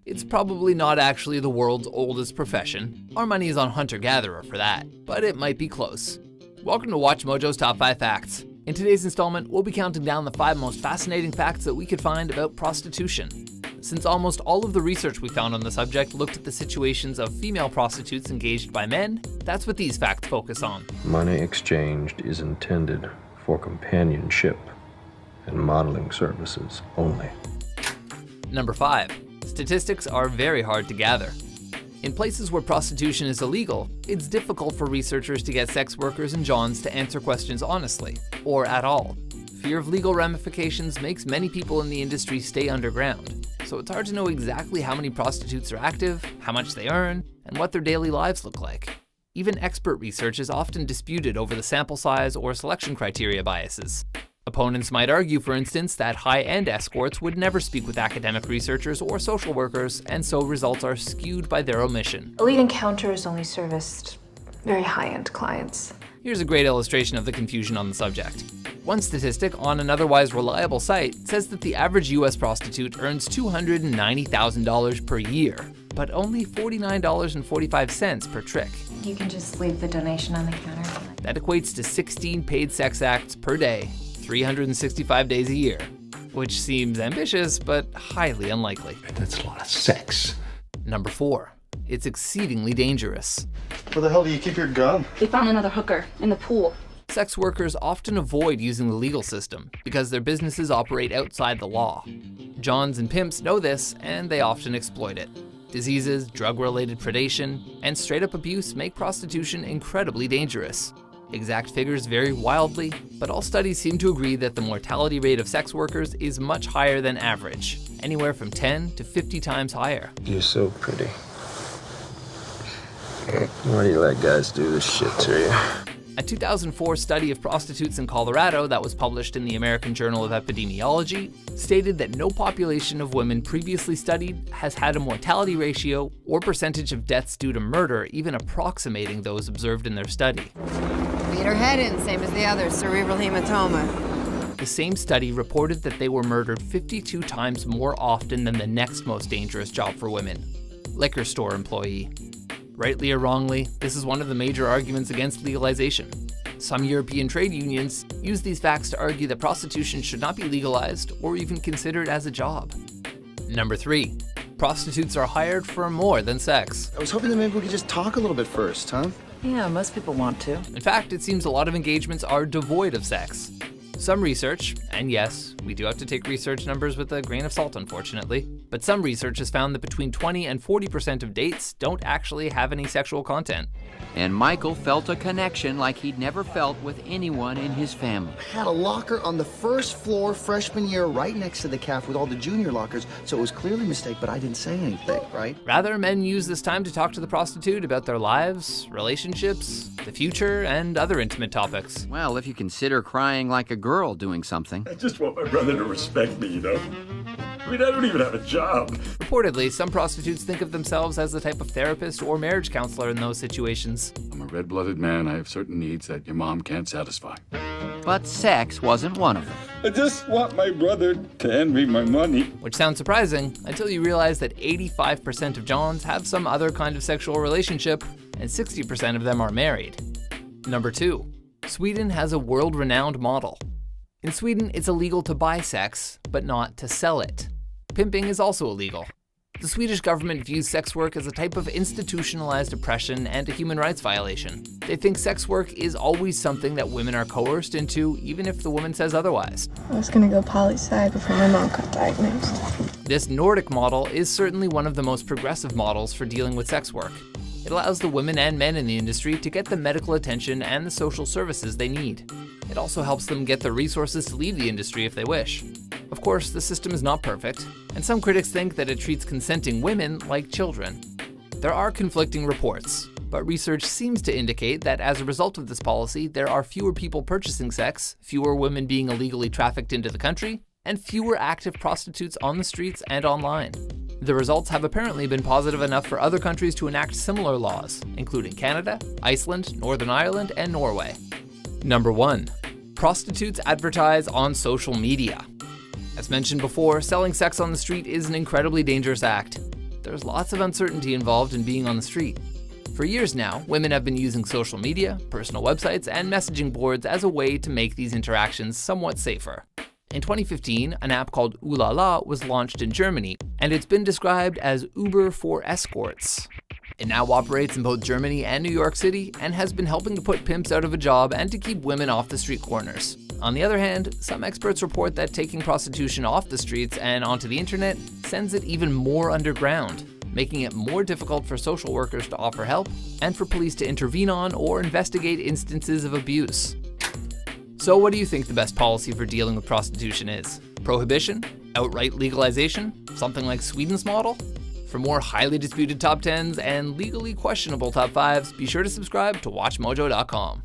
It's probably not actually the world's oldest profession. Our money is on hunter-gatherer for that, but it might be close. Welcome to WatchMojo's Top 5 Facts. In today's installment, we'll be counting down the 5 most fascinating facts that we could find about prostitution. Since almost all of the research we found on the subject looked at the situations of female prostitutes engaged by men, that's what these facts focus on. Money exchanged is intended for companionship and modeling services only. Number 5. Statistics are very hard to gather. In places where prostitution is illegal, it's difficult for researchers to get sex workers and Johns to answer questions honestly, or at all. Fear of legal ramifications makes many people in the industry stay underground, so it's hard to know exactly how many prostitutes are active, how much they earn, and what their daily lives look like. Even expert research is often disputed over the sample size or selection criteria biases. Opponents might argue, for instance, that high-end escorts would never speak with academic researchers or social workers, and so results are skewed by their omission. Elite Encounters only serviced very high-end clients. Here's a great illustration of the confusion on the subject. One statistic on an otherwise reliable site says that the average US prostitute earns $290,000 per year, but only $49.45 per trick. You can just leave the donation on the counter. That equates to 16 paid sex acts per day, 365 days a year, which seems ambitious, but highly unlikely. That's a lot of sex. Number 4, it's exceedingly dangerous. Where the hell do you keep your gun? They found another hooker in the pool. Sex workers often avoid using the legal system because their businesses operate outside the law. Johns and pimps know this, and they often exploit it. Diseases, drug-related predation, and straight-up abuse make prostitution incredibly dangerous. Exact figures vary wildly, but all studies seem to agree that the mortality rate of sex workers is much higher than average, anywhere from 10 to 50 times higher. You're so pretty. Why do you let guys do this shit to you? A 2004 study of prostitutes in Colorado that was published in the American Journal of Epidemiology stated that no population of women previously studied has had a mortality ratio or percentage of deaths due to murder even approximating those observed in their study. Beat her head in, same as the others, cerebral hematoma. The same study reported that they were murdered 52 times more often than the next most dangerous job for women, liquor store employee. Rightly or wrongly, this is one of the major arguments against legalization. Some European trade unions use these facts to argue that prostitution should not be legalized or even considered as a job. Number 3, prostitutes are hired for more than sex. I was hoping that maybe we could just talk a little bit first, huh? Yeah, most people want to. In fact, it seems a lot of engagements are devoid of sex. Some research, and yes, we do have to take research numbers with a grain of salt unfortunately, but some research has found that between 20 and 40% of dates don't actually have any sexual content. And Michael felt a connection like he'd never felt with anyone in his family. I had a locker on the first floor freshman year right next to the caf with all the junior lockers, so it was clearly a mistake, but I didn't say anything, right? Rather, men use this time to talk to the prostitute about their lives, relationships, the future, and other intimate topics. Well, if you consider crying like a girl doing something. I just want my brother to respect me, you know? I mean, I don't even have a job. Reportedly, some prostitutes think of themselves as the type of therapist or marriage counselor in those situations. I'm a red-blooded man. I have certain needs that your mom can't satisfy. But sex wasn't one of them. I just want my brother to hand me my money. Which sounds surprising until you realize that 85% of Johns have some other kind of sexual relationship, and 60% of them are married. Number 2, Sweden has a world-renowned model. In Sweden, it's illegal to buy sex, but not to sell it. Pimping is also illegal. The Swedish government views sex work as a type of institutionalized oppression and a human rights violation. They think sex work is always something that women are coerced into, even if the woman says otherwise. I was gonna go poli-sci before my mom got diagnosed. This Nordic model is certainly one of the most progressive models for dealing with sex work. It allows the women and men in the industry to get the medical attention and the social services they need. It also helps them get the resources to leave the industry if they wish. Of course, the system is not perfect, and some critics think that it treats consenting women like children. There are conflicting reports, but research seems to indicate that as a result of this policy, there are fewer people purchasing sex, fewer women being illegally trafficked into the country, and fewer active prostitutes on the streets and online. The results have apparently been positive enough for other countries to enact similar laws, including Canada, Iceland, Northern Ireland, and Norway. Number 1. Prostitutes advertise on social media. As mentioned before, selling sex on the street is an incredibly dangerous act. there's lots of uncertainty involved in being on the street. For years now, women have been using social media, personal websites, and messaging boards as a way to make these interactions somewhat safer. In 2015, an app called Ooh La La was launched in Germany, and it's been described as Uber for escorts. It now operates in both Germany and New York City, and has been helping to put pimps out of a job and to keep women off the street corners. On the other hand, some experts report that taking prostitution off the streets and onto the internet sends it even more underground, making it more difficult for social workers to offer help and for police to intervene on or investigate instances of abuse. So what do you think the best policy for dealing with prostitution is? Prohibition? Outright legalization? Something like Sweden's model? For more highly disputed top 10s and legally questionable top 5s, be sure to subscribe to WatchMojo.com.